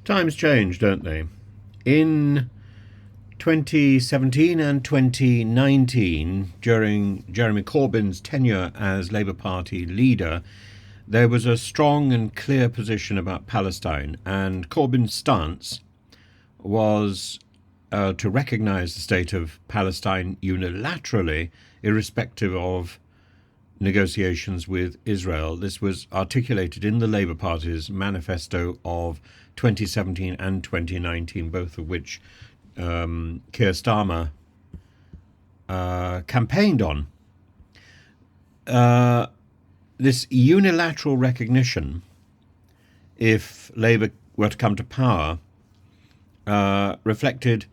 Times change, don't they? In 2017 and 2019, during Jeremy Corbyn's tenure as Labour Party leader, there was a strong and clear position about Palestine, and Corbyn's stance was to recognise the state of Palestine unilaterally, irrespective of negotiations with Israel. This was articulated in the Labour Party's manifesto of 2017 and 2019, both of which Keir Starmer campaigned on. This unilateral recognition, if Labour were to come to power, reflected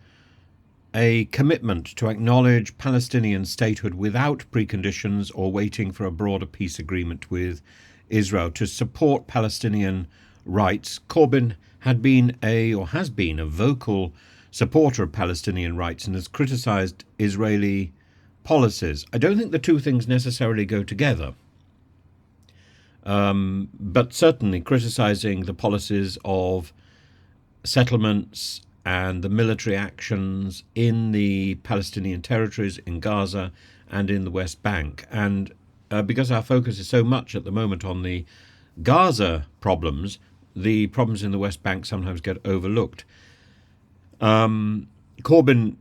a commitment to acknowledge Palestinian statehood without preconditions or waiting for a broader peace agreement with Israel. To support Palestinian rights, Corbyn has been a vocal supporter of Palestinian rights and has criticised Israeli policies. I don't think the two things necessarily go together, but certainly criticising the policies of settlements and the military actions in the Palestinian territories, in Gaza and in the West Bank. And because our focus is so much at the moment on the Gaza problems, the problems in the West Bank sometimes get overlooked. Corbyn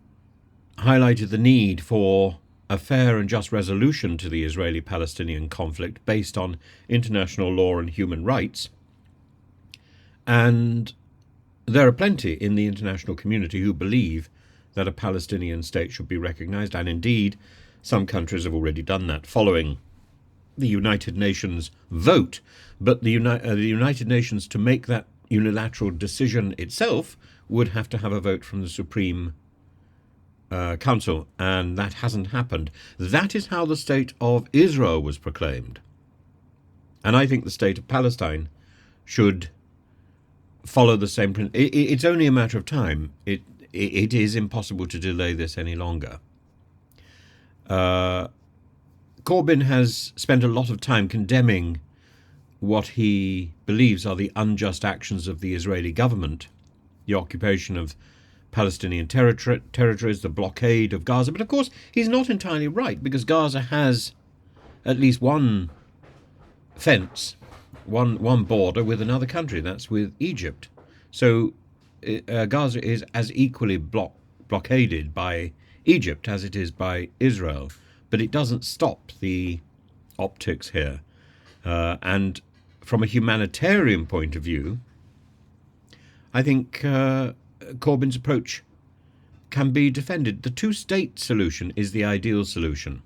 highlighted the need for a fair and just resolution to the Israeli-Palestinian conflict based on international law and human rights. And there are plenty in the international community who believe that a Palestinian state should be recognised, and indeed some countries have already done that following the United Nations vote. But the United Nations, to make that unilateral decision itself, would have to have a vote from the Supreme Council, and that hasn't happened. That is how the state of Israel was proclaimed. And I think the state of Palestine should follow the same principle. It's only a matter of time. It is impossible to delay this any longer. Corbyn has spent a lot of time condemning what he believes are the unjust actions of the Israeli government, the occupation of Palestinian territories, the blockade of Gaza. But of course, he's not entirely right, because Gaza has at least one fence, one border with another country, that's with Egypt. So Gaza is as equally blockaded by Egypt as it is by Israel, but it doesn't stop the optics here. And from a humanitarian point of view, I think Corbyn's approach can be defended. The two-state solution is the ideal solution,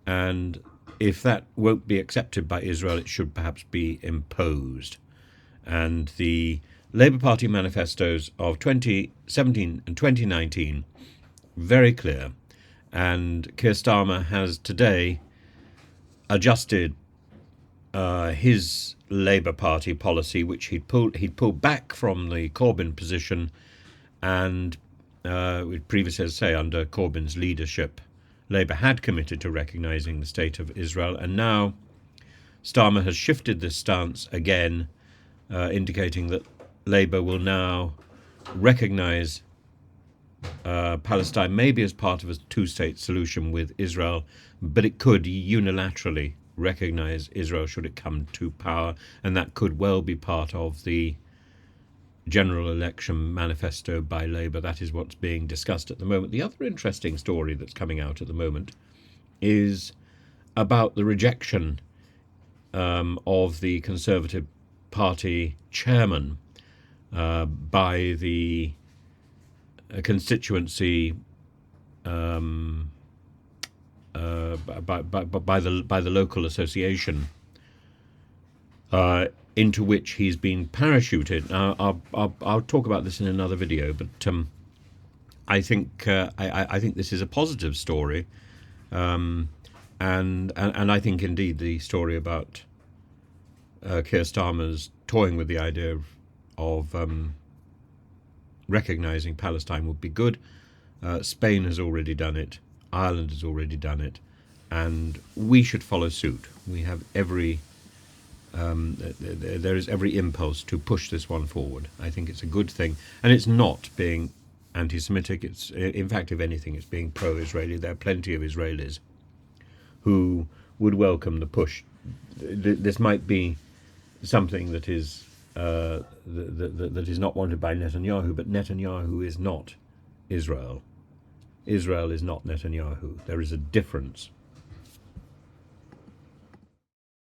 and if that won't be accepted by Israel, it should perhaps be imposed. And the Labour Party manifestos of 2017 and 2019, very clear. And Keir Starmer has today adjusted his Labour Party policy, which he'd pulled back from the Corbyn position, and we previously, as I say, under Corbyn's leadership, Labour had committed to recognising the state of Israel, and now Starmer has shifted this stance again, indicating that Labour will now recognise Palestine maybe as part of a two-state solution with Israel, but it could unilaterally recognise Israel should it come to power, and that could well be part of the general election manifesto by Labour. That is what's being discussed at the moment. The other interesting story that's coming out at the moment is about the rejection of the Conservative Party chairman by the constituency, by the local association into which he's been parachuted. Now, I'll talk about this in another video, but I think I think this is a positive story, and I think indeed the story about Keir Starmer's toying with the idea of recognising Palestine would be good. Spain has already done it. Ireland has already done it, and we should follow suit. We have every There is every impulse to push this one forward. I think it's a good thing, and it's not being anti-Semitic. It's, in fact, if anything, it's being pro-Israeli. There are plenty of Israelis who would welcome the push. This might be something that is that is not wanted by Netanyahu, but Netanyahu is not Israel. Israel is not Netanyahu. There is a difference.